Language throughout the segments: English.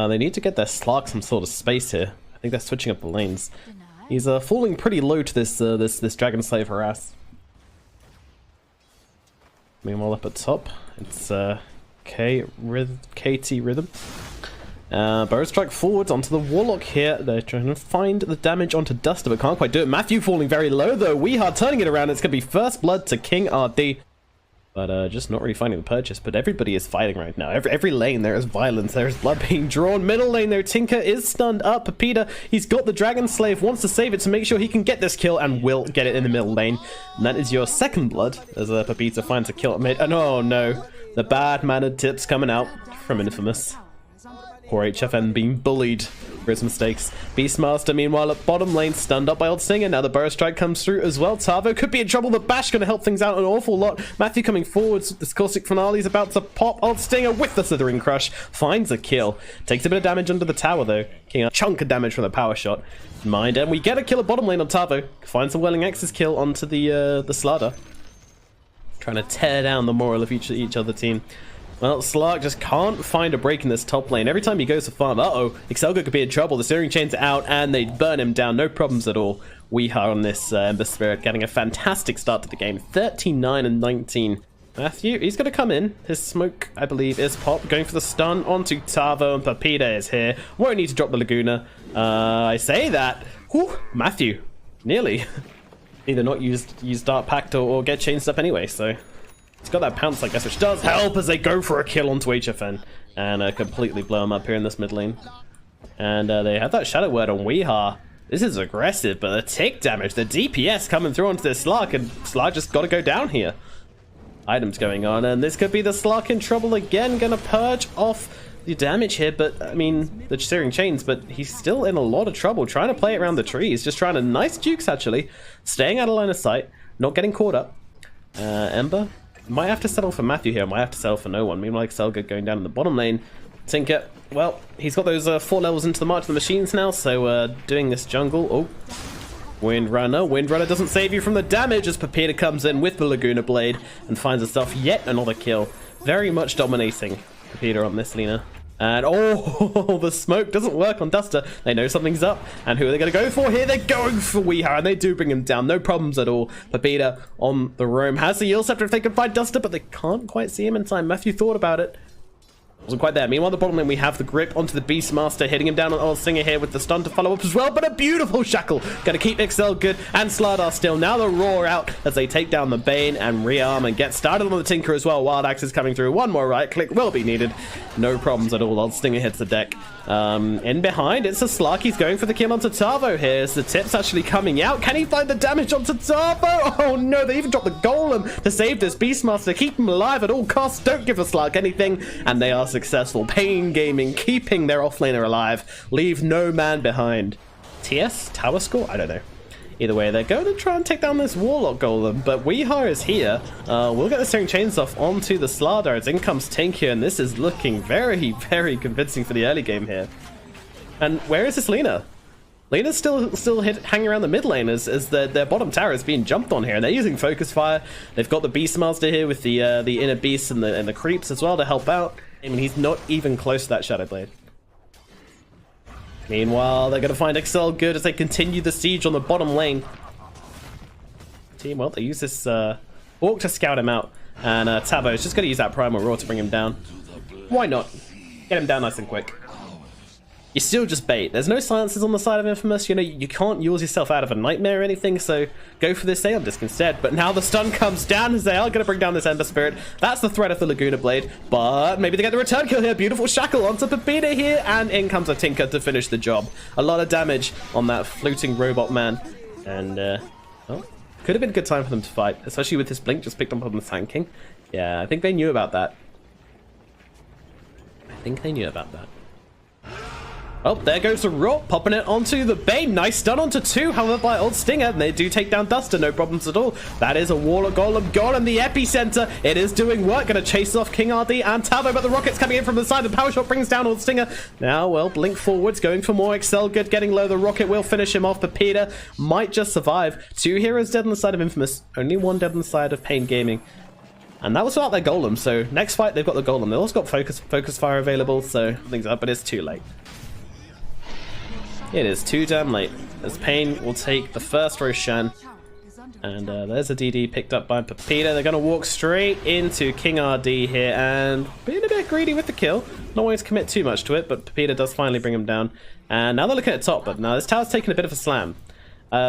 They need to get their Slark some sort of space here. I think they're switching up the lanes. He's falling pretty low to this Dragon Slave harass. Meanwhile, up at top, it's KT Rhythm. Burrow Strike forwards onto the Warlock here. They're trying to find the damage onto Duster, but can't quite do it. Matthew falling very low though. Weehard turning it around. It's going to be first blood to King RD. But just not really finding the purchase. But everybody is fighting right now. Every lane there is violence. There is blood being drawn. Middle lane though, Tinker is stunned up. Pepita, he's got the Dragon Slave, wants to save it to make sure he can get this kill and will get it in the middle lane. And that is your second blood as Pepita finds a kill at mid. And oh no, the bad-mannered tips coming out from Infamous. Poor HFN being bullied for his mistakes. Beastmaster, meanwhile, at bottom lane, stunned up by Old Stinger. Now the Burrow Strike comes through as well. Tavo could be in trouble. The Bash going to help things out an awful lot. Matthew coming forwards. This Caustic Finale is about to pop. Old Stinger with the Slithering Crush finds a kill. Takes a bit of damage under the tower, though. Getting a chunk of damage from the power shot. Mind, and we get a kill at bottom lane on Tavo. Finds the Whirling Axe's kill onto the Slardar. Trying to tear down the moral of each other team. Well, Slark just can't find a break in this top lane. Every time he goes to farm, Excelga could be in trouble. The Searing Chains are out, and they burn him down. No problems at all. We are on this Ember Spirit, getting a fantastic start to the game. 39 and 19. Matthew, he's going to come in. His smoke, I believe, is popped. Going for the stun onto Tavo, and Pepita is here. Won't need to drop the Laguna. I say that. Whew, Matthew, nearly. Either not use Dark Pact or get changed up anyway, so... He's got that pounce, I guess, which does help as they go for a kill onto HFN and completely blow him up here in this mid lane. And they have that Shadow Word on Weehar. This is aggressive, but the tick damage, the DPS coming through onto this Slark, and Slark just got to go down here. Items going on, and this could be the Slark in trouble again, gonna purge off the damage here, but I mean, the Searing Chains, but he's still in a lot of trouble trying to play it around the trees, just trying to nice jukes actually, staying out of line of sight, not getting caught up. Ember might have to settle for Matthew here, might have to settle for no one. Meanwhile, Selga going down in the bottom lane. Tinker, well, he's got those 4 levels into the March of the Machines now, so doing this jungle. Oh, Windrunner doesn't save you from the damage as Pepita comes in with the Laguna Blade and finds herself yet another kill. Very much dominating Pepita on this Lina. And oh, the smoke doesn't work on Duster. They know something's up. And who are they going to go for here? They're going for Weehar, and they do bring him down. No problems at all. Pepita on the roam has the Yield Scepter if they can find Duster, but they can't quite see him in time. Matthew thought about it. Wasn't quite there. Meanwhile, the bottom lane, we have the grip onto the Beastmaster, hitting him down on Old Stinger here with the stun to follow up as well, but a beautiful shackle. Going to keep Excel good, and Slardar still. Now the Roar out as they take down the Bane and rearm and get started on the Tinker as well. Wild Axe is coming through. One more right click will be needed. No problems at all. Old Stinger hits the deck. In behind, it's a Slark. He's going for the kill onto Tavo here. As the tip's actually coming out. Can he find the damage onto Tavo? Oh no, they even dropped the Golem to save this Beastmaster. Keep him alive at all costs. Don't give the Slark anything, and they are successful. Pain Gaming keeping their offlaner alive. Leave no man behind. TS? Tower score? I don't know. Either way, they're going to try and take down this Warlock Golem, but Weehar is here. We'll get the Searing Chains off onto the Slardar as in comes Tinker, and this is looking very, very convincing for the early game here. And where is this Lina? Lina's still hanging around the mid lane as their bottom tower is being jumped on here, and they're using Focus Fire. They've got the Beastmaster here with the Inner Beasts and the Creeps as well to help out. I mean, he's not even close to that Shadow Blade. Meanwhile, they're going to find Excel good as they continue the siege on the bottom lane. Team, well, they use this Orc to scout him out, and Tavo is just going to use that Primal Roar to bring him down. Why not? Get him down nice and quick. You still just bait. There's no silences on the side of Infamous. You know, you can't yours yourself out of a nightmare or anything, so go for this Aeon Disc instead. But now the stun comes down as they are going to bring down this Ember Spirit. That's the threat of the Laguna Blade, but maybe they get the return kill here. Beautiful shackle onto Pepita here, and in comes a Tinker to finish the job. A lot of damage on that floating robot man, and well, could have been a good time for them to fight, especially with this Blink just picked up on the tanking. Yeah, I think they knew about that. Oh, there goes the Rot, popping it onto the Bane. Nice stun onto 2, however, by Old Stinger. And they do take down Duster, no problems at all. That is a Warlock Golem gone in the epicenter. It is doing work, going to chase off King RD and Tavo, but the rocket's coming in from the side. The power shot brings down Old Stinger. Now, well, Blink forwards, going for more. Excel good, getting low. The rocket will finish him off. Pepita might just survive. 2 heroes dead on the side of Infamous. Only 1 dead on the side of Pain Gaming. And that was without their golem, so next fight they've got the golem. They've also got focus fire available, so things up, but it's too late. It is too damn late, as Pain will take the first Roshan. And there's a DD picked up by Pepita. They're going to walk straight into King RD here, and being a bit greedy with the kill. Not wanting to commit too much to it, but Pepita does finally bring him down. And now they're looking at top, but now this tower's taking a bit of a slam.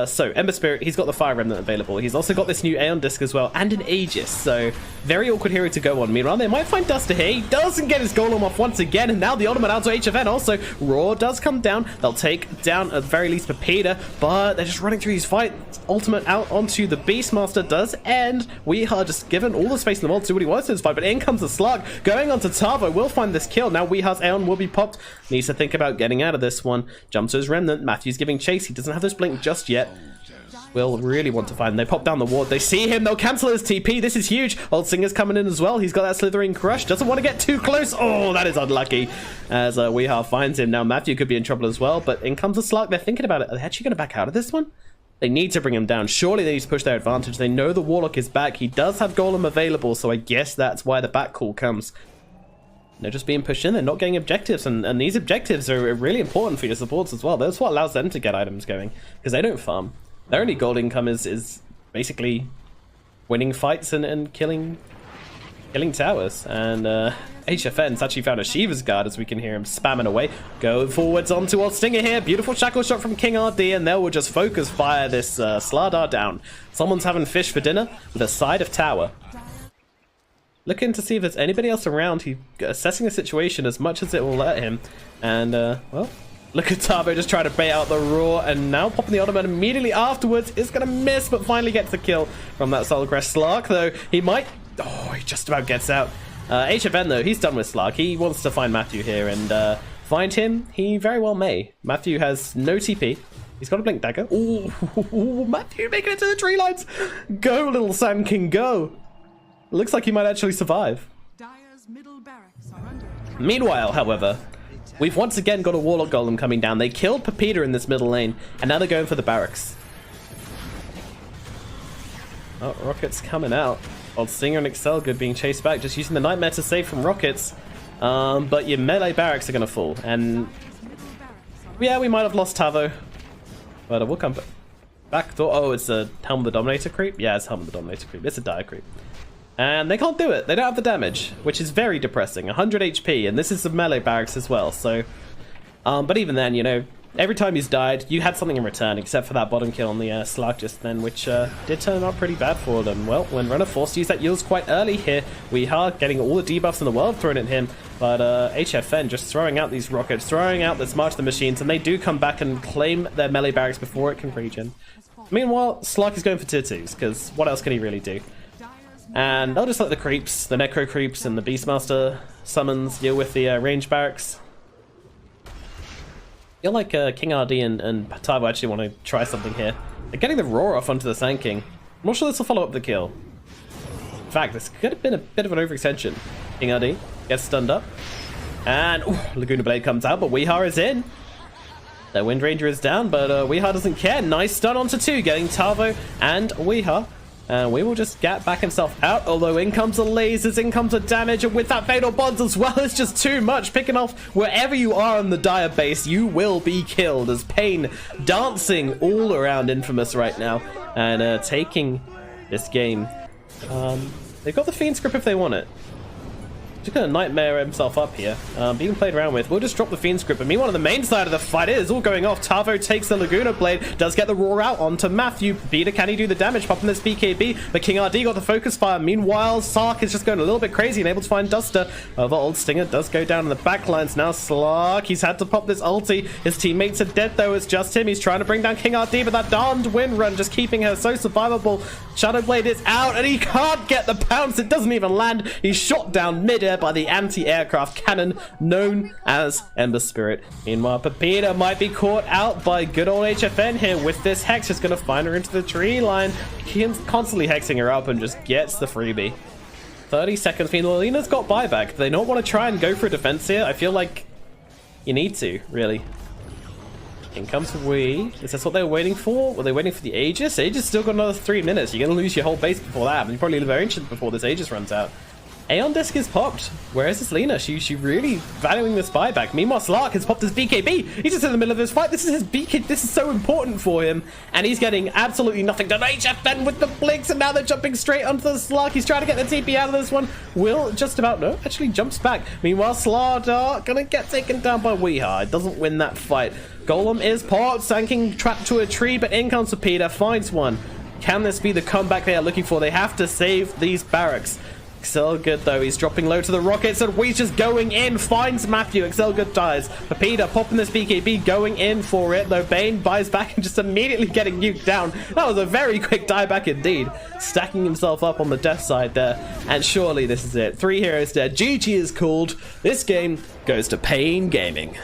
So, Ember Spirit, he's got the Fire Remnant available. He's also got this new Aeon Disc as well, and an Aegis. So, very awkward hero to go on. Meanwhile, they might find Duster here. He doesn't get his Golem off once again, and now the ultimate out to HFN. Also, Roar does come down. They'll take down, at the very least, Pepita, but they're just running through these fights. Ultimate out onto the Beastmaster does end. We are just given all the space in the world to do what he wants in this fight, but in comes the Slug. Going onto Tavo, will find this kill. Now, Weehar's Aeon will be popped. Needs to think about getting out of this one. Jumps to his Remnant. Matthew's giving chase. He doesn't have this blink just yet. Will really want to find him. They pop down the ward. They see him. They'll cancel his TP. This is huge. Old Singer's coming in as well. He's got that slithering crush. Doesn't want to get too close. Oh, that is unlucky. As Weehar finds him. Now Matthew could be in trouble as well. But in comes the Slark. They're thinking about it. Are they actually going to back out of this one? They need to bring him down. Surely they need to push their advantage. They know the Warlock is back. He does have Golem available. So I guess that's why the back call comes. They're just being pushed in. They're not getting objectives. And these objectives are really important for your supports as well. That's what allows them to get items going. Because they don't farm. Their only gold income is basically winning fights and killing towers. And HFN's actually found a Shiva's Guard, as we can hear him spamming away. Go forwards onto Old Stinger here. Beautiful shackle shot from King RD, and they will just focus fire this Slardar down. Someone's having fish for dinner with a side of tower. Looking to see if there's anybody else around. He's assessing the situation as much as it will let him. And, well... Look at Tabo just trying to bait out the Roar, and now popping the ultimate immediately afterwards. Is going to miss, but finally gets the kill from that Soulcrest Slark, though. He might... Oh, he just about gets out. HFN, though, he's done with Slark. He wants to find Matthew here, and find him, he very well may. Matthew has no TP. He's got a Blink Dagger. Ooh, Matthew making it to the tree lines. Go, little Sand King, go. Looks like he might actually survive. Meanwhile, however... We've once again got a Warlock Golem coming down. They killed Pepita in this middle lane, and now they're going for the barracks. Oh, Rockets coming out. Old Singer and Excel Good being chased back, just using the Nightmare to save from Rockets. But your melee barracks are going to fall. And yeah, we might have lost Tavo. But we'll come back. Oh, it's a Helm of the Dominator creep? Yeah, it's Helm of the Dominator creep. It's a dire creep. And they can't do it. They don't have the damage, which is very depressing. 100 HP, and this is the melee barracks as well. So, but even then, you know, every time he's died, you had something in return, except for that bottom kill on the Slark just then, which did turn out pretty bad for them. Well, when Runner forced to use that yields quite early here, we are getting all the debuffs in the world thrown at him. But HFN just throwing out these rockets, throwing out this March of the Machines, and they do come back and claim their melee barracks before it can regen. Meanwhile, Slark is going for tier 2s, because what else can he really do? And they'll just let the creeps, the Necro creeps and the Beastmaster summons deal with the range barracks. I feel like King RD and Tavo actually want to try something here. They're getting the Roar off onto the Sand King. I'm not sure this will follow up the kill. In fact, this could have been a bit of an overextension. King RD gets stunned up. And Laguna Blade comes out, but Weehar is in. Their Wind Ranger is down, but Weehar doesn't care. Nice stun onto 2, getting Tavo and Weehar. And we will just get back himself out, although in comes the lasers, in comes the damage, and with that Fatal Bonds as well, it's just too much. Picking off wherever you are on the Dire base, you will be killed, as Pain dancing all around Infamous right now, and taking this game. They've got the Fiend Script if they want it. Just gonna Nightmare himself up here. Being played around with. We'll just drop the Fiend Script. But meanwhile, on the main side of the fight, it is all going off. Tavo takes the Laguna Blade. Does get the Roar out onto Matthew. Peter, can he do the damage? Popping this BKB. But King RD got the Focus Fire. Meanwhile, Sark is just going a little bit crazy and able to find Duster. The Old Stinger does go down in the backlines. Now Slark, he's had to pop this ulti. His teammates are dead though. It's just him. He's trying to bring down King RD, but that darned Wind Run just keeping her so survivable. Shadow Blade is out and he can't get the pounce. It doesn't even land. He's shot down mid-air by the anti-aircraft cannon known as Ember Spirit. Meanwhile, Pepita might be caught out by good old HFN here with this Hex. Just going to find her into the tree line. He's constantly hexing her up and just gets the freebie. 30 seconds. Meanwhile, Lena's got buyback. Do they not want to try and go for a defense here? I feel like you need to, really. In comes Wii. Is this what they were waiting for? Were they waiting for the Aegis? Aegis still got another 3 minutes. You're going to lose your whole base before that. And you probably lose their Ancient before this Aegis runs out. Aeon Disc is popped. Where is this Lina? She really valuing this buyback. Meanwhile, Slark has popped his BKB. He's just in the middle of this fight. This is his BK. This is so important for him. And he's getting absolutely nothing done. HFN with the blinks, and now they're jumping straight onto the Slark. He's trying to get the TP out of this one. Will just about, no, actually jumps back. Meanwhile, Slardar gonna get taken down by Weeha. It doesn't win that fight. Golem is popped, Sanking trapped to a tree, but in comes Peter, finds one. Can this be the comeback they are looking for? They have to save these barracks. Excelgood, though, he's dropping low to the rockets, and Wee's just going in, finds Matthew. Excelgood dies. Peter popping this BKB, going in for it, though Bane buys back and just immediately getting nuked down. That was a very quick dieback indeed. Stacking himself up on the death side there, and surely this is it. 3 heroes dead. GG is called. This game goes to Pain Gaming.